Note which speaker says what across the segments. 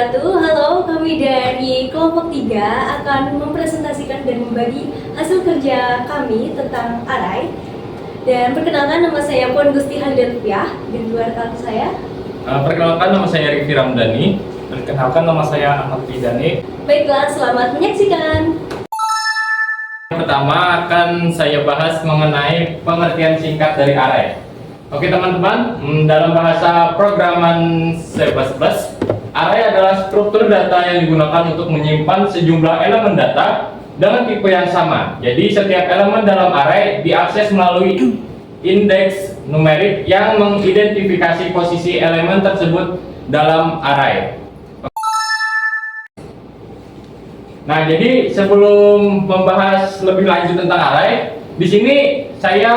Speaker 1: wabarakatuh. Halo, kami dari kelompok 3 akan mempresentasikan dan membagi hasil kerja kami tentang array. Dan perkenalkan, nama saya Puan Gusti Halidantiah, dan dua rekan saya.
Speaker 2: Perkenalkan, nama saya Rifki Ramdhani.
Speaker 3: Perkenalkan, nama saya Ahmad Ridani.
Speaker 1: Baiklah, selamat menyaksikan.
Speaker 2: Yang pertama akan saya bahas mengenai pengertian singkat dari array. Oke teman-teman, dalam bahasa programan C++, array adalah struktur data yang digunakan untuk menyimpan sejumlah elemen data dengan tipe yang sama. Jadi setiap elemen dalam array diakses melalui indeks numerik yang mengidentifikasi posisi elemen tersebut dalam array. Nah, jadi sebelum membahas lebih lanjut tentang array, di sini saya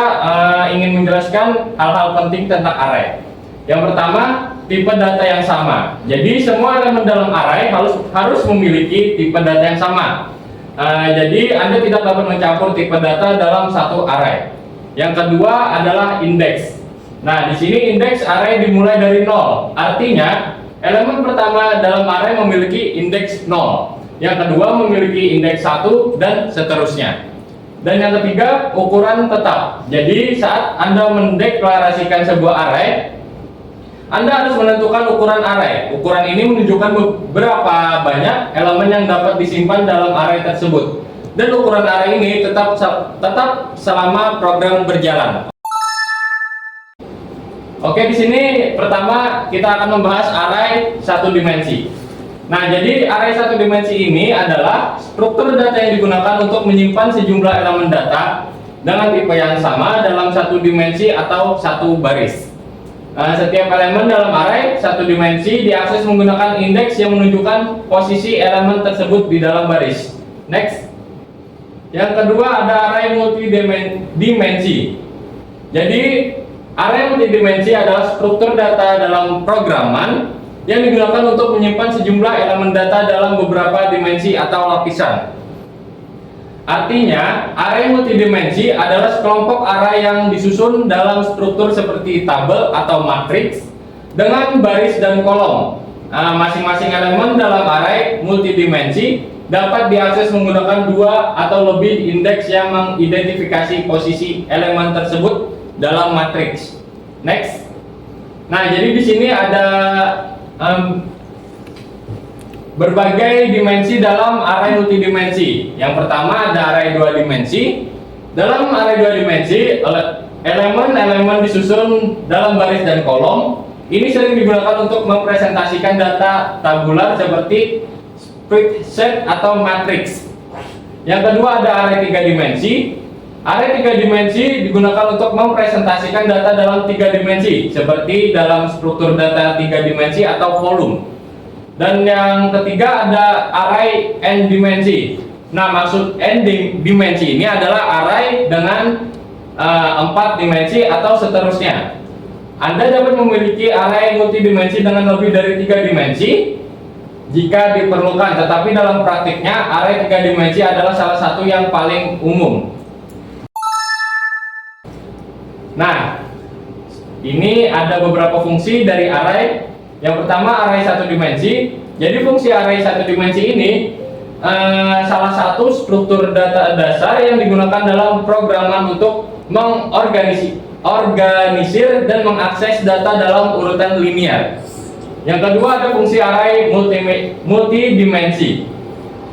Speaker 2: ingin menjelaskan hal-hal penting tentang array. Yang pertama, tipe data yang sama. Jadi semua elemen dalam array harus memiliki tipe data yang sama. Jadi Anda tidak dapat mencampur tipe data dalam satu array. Yang kedua adalah indeks. Nah, di sini indeks array dimulai dari 0. Artinya, elemen pertama dalam array memiliki indeks 0. Yang kedua memiliki indeks 1 dan seterusnya. Dan yang ketiga, ukuran tetap. Jadi saat Anda mendeklarasikan sebuah array, Anda harus menentukan ukuran array. Ukuran ini menunjukkan berapa banyak elemen yang dapat disimpan dalam array tersebut. Dan ukuran array ini tetap selama program berjalan. Oke, di sini pertama kita akan membahas array satu dimensi. Nah, jadi array satu dimensi ini adalah struktur data yang digunakan untuk menyimpan sejumlah elemen data dengan tipe yang sama dalam satu dimensi atau satu baris. Nah, setiap elemen dalam array satu dimensi diakses menggunakan indeks yang menunjukkan posisi elemen tersebut di dalam baris. Next. Yang kedua ada array multidimensi. Jadi, array multidimensi adalah struktur data dalam programan yang digunakan untuk menyimpan sejumlah elemen data dalam beberapa dimensi atau lapisan. Artinya, array multidimensi adalah sekelompok array yang disusun dalam struktur seperti tabel atau matriks dengan baris dan kolom. Masing-masing elemen dalam array multidimensi dapat diakses menggunakan 2 atau lebih indeks yang mengidentifikasi posisi elemen tersebut dalam matriks. Next. Nah, jadi di sini ada berbagai dimensi dalam array multidimensi. Yang pertama ada array 2 dimensi. Dalam array 2 dimensi, elemen-elemen disusun dalam baris dan kolom. Ini sering digunakan untuk mempresentasikan data tabular seperti spreadsheet atau matriks. Yang kedua ada array 3 dimensi. Array 3 dimensi digunakan untuk mempresentasikan data dalam 3 dimensi, seperti dalam struktur data 3 dimensi atau volume. Dan yang ketiga ada array n dimensi. Nah, maksud n dimensi ini adalah array dengan 4 dimensi atau seterusnya. Anda dapat memiliki array multidimensi dengan lebih dari 3 dimensi jika diperlukan, tetapi dalam praktiknya array 3 dimensi adalah salah satu yang paling umum. Nah, ini ada beberapa fungsi dari array. Yang pertama array satu dimensi. Jadi fungsi array satu dimensi ini salah satu struktur data dasar yang digunakan dalam programan untuk mengorganisir dan mengakses data dalam urutan linear. Yang kedua ada fungsi array multidimensi.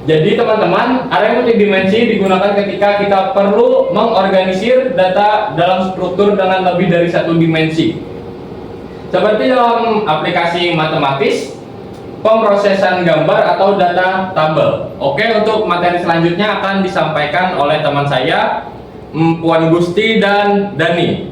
Speaker 2: Jadi teman-teman, array multidimensi digunakan ketika kita perlu mengorganisir data dalam struktur dengan lebih dari satu dimensi. Seperti dalam aplikasi matematis, pemrosesan gambar atau data tabel. Oke, untuk materi selanjutnya akan disampaikan oleh teman saya, Puan Gusti dan Dani.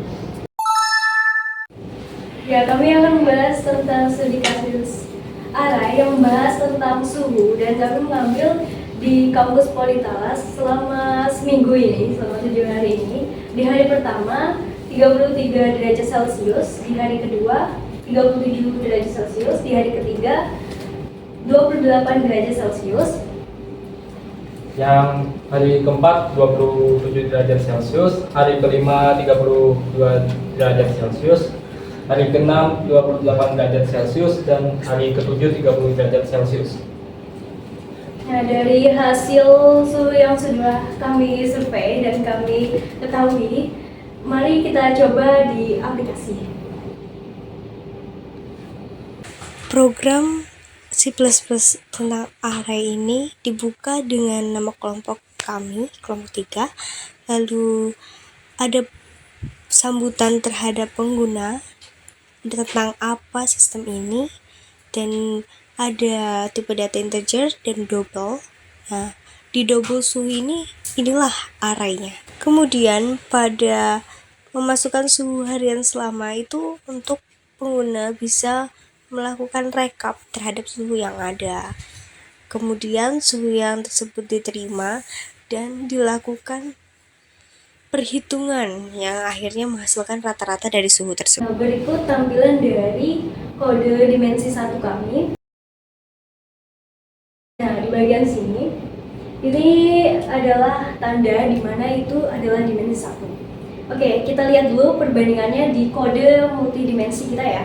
Speaker 1: Ya, kami akan membahas tentang studi kasus array yang membahas tentang suhu, dan kami mengambil di kampus Politalas selama seminggu ini, selama 7 hari ini. Di hari pertama 33 derajat Celcius, di hari kedua 37 derajat Celcius, di hari ketiga 28 derajat Celcius.
Speaker 3: Yang hari keempat 27 derajat Celcius, hari kelima 32 derajat Celcius, hari ke-6 28 derajat Celcius dan hari ke-7 30 derajat Celcius.
Speaker 1: Nah, dari hasil suhu yang sudah kami survei dan kami ketahui, mari kita coba di aplikasi.
Speaker 4: Program C++ tentang array ini dibuka dengan nama kelompok kami, kelompok 3. Lalu ada sambutan terhadap pengguna tentang apa sistem ini, dan ada tipe data integer dan double. Nah, di double suhu inilah arraynya. Kemudian pada memasukkan suhu harian selama itu untuk pengguna bisa melakukan rekap terhadap suhu yang ada. Kemudian suhu yang tersebut diterima dan dilakukan perhitungan yang akhirnya menghasilkan rata-rata dari suhu tersebut.
Speaker 1: Nah, berikut tampilan dari kode dimensi 1 kami. Nah, di bagian sini, ini adalah tanda di mana itu adalah dimensi 1. Oke, kita lihat dulu perbandingannya di kode multidimensi kita ya.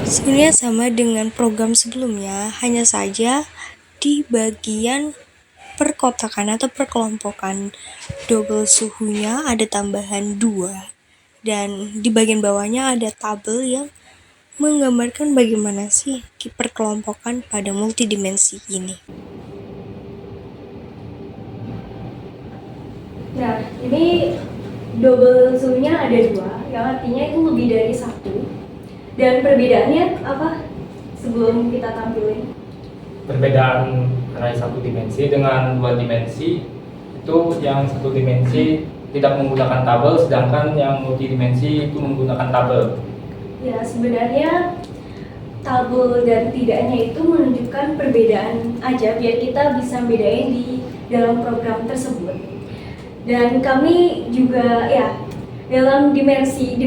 Speaker 4: Sebenarnya sama dengan program sebelumnya, hanya saja di bagian perkotakan atau perkelompokan double suhunya ada tambahan 2, dan di bagian bawahnya ada tabel yang menggambarkan bagaimana sih perkelompokan pada multidimensi ini.
Speaker 1: Nah, ini double suhunya ada 2, yang artinya itu lebih dari 1. Dan perbedaannya apa sebelum kita tampilin?
Speaker 3: Perbedaan array satu dimensi dengan 2 dimensi itu yang satu dimensi tidak menggunakan tabel, sedangkan yang multidimensi itu menggunakan tabel.
Speaker 1: Ya, sebenarnya tabel dan tidaknya itu menunjukkan perbedaan aja biar kita bisa bedain di dalam program tersebut. Dan kami juga ya dalam dimensi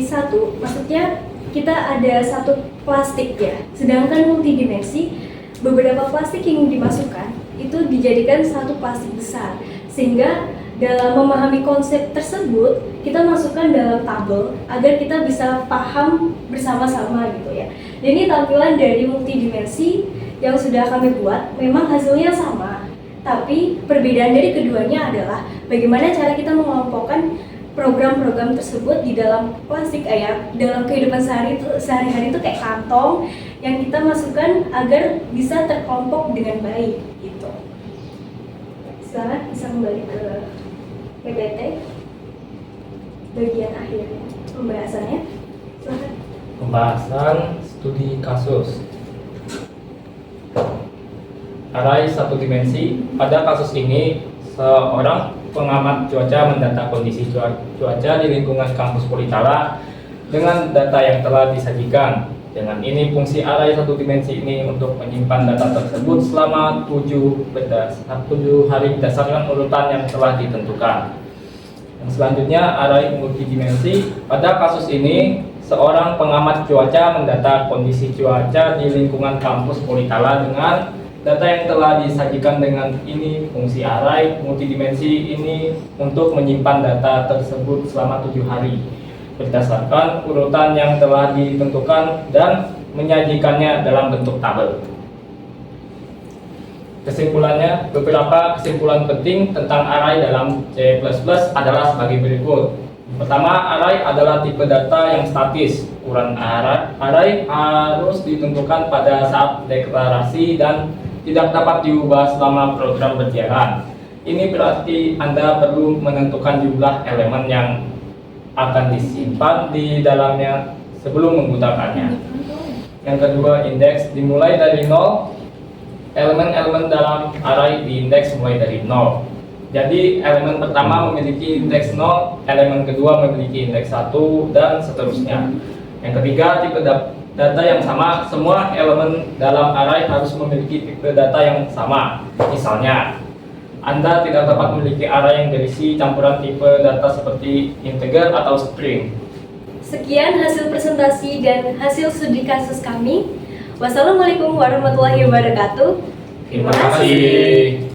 Speaker 1: 1, maksudnya kita ada satu plastik ya, sedangkan multidimensi beberapa plastik yang dimasukkan itu dijadikan satu plastik besar, sehingga dalam memahami konsep tersebut kita masukkan dalam tabel agar kita bisa paham bersama-sama gitu ya. Dan ini tampilan dari multidimensi yang sudah kami buat, memang hasilnya sama, tapi perbedaan dari keduanya adalah bagaimana cara kita mengelompokkan program-program tersebut di dalam plastik dalam kehidupan sehari-hari itu kayak kantong yang kita masukkan agar bisa terkelompok dengan baik gitu. Sekarang bisa kembali ke PPT bagian akhirnya pembahasannya. Silakan.
Speaker 3: Pembahasan studi kasus. Array satu dimensi. Pada kasus ini, seorang pengamat cuaca mendata kondisi cuaca di lingkungan kampus Politala dengan data yang telah disajikan. Dengan ini, fungsi array satu dimensi ini untuk menyimpan data tersebut selama 7 hari berdasarkan urutan yang telah ditentukan. Dan selanjutnya, array multidimensi. Pada kasus ini, seorang pengamat cuaca mendata kondisi cuaca di lingkungan kampus Politala dengan data yang telah disajikan. Dengan ini, fungsi array multidimensi ini untuk menyimpan data tersebut selama 7 hari berdasarkan urutan yang telah ditentukan dan menyajikannya dalam bentuk tabel. Kesimpulannya, beberapa kesimpulan penting tentang array dalam C++ adalah sebagai berikut. Pertama, array adalah tipe data yang statis. Ukuran array harus ditentukan pada saat deklarasi dan tidak dapat diubah selama program berjalan. Ini berarti Anda perlu menentukan jumlah elemen yang akan disimpan di dalamnya sebelum menggunakannya. Yang kedua, indeks dimulai dari 0. Elemen-elemen dalam array diindeks mulai dari 0. Jadi elemen pertama memiliki indeks 0, elemen kedua memiliki indeks 1, dan seterusnya. Yang ketiga, tipe data yang sama. Semua elemen dalam array harus memiliki tipe data yang sama. Misalnya, Anda tidak dapat memiliki array yang berisi campuran tipe data seperti integer atau string.
Speaker 1: Sekian hasil presentasi dan hasil studi kasus kami. Wassalamualaikum warahmatullahi wabarakatuh.
Speaker 3: Terima kasih.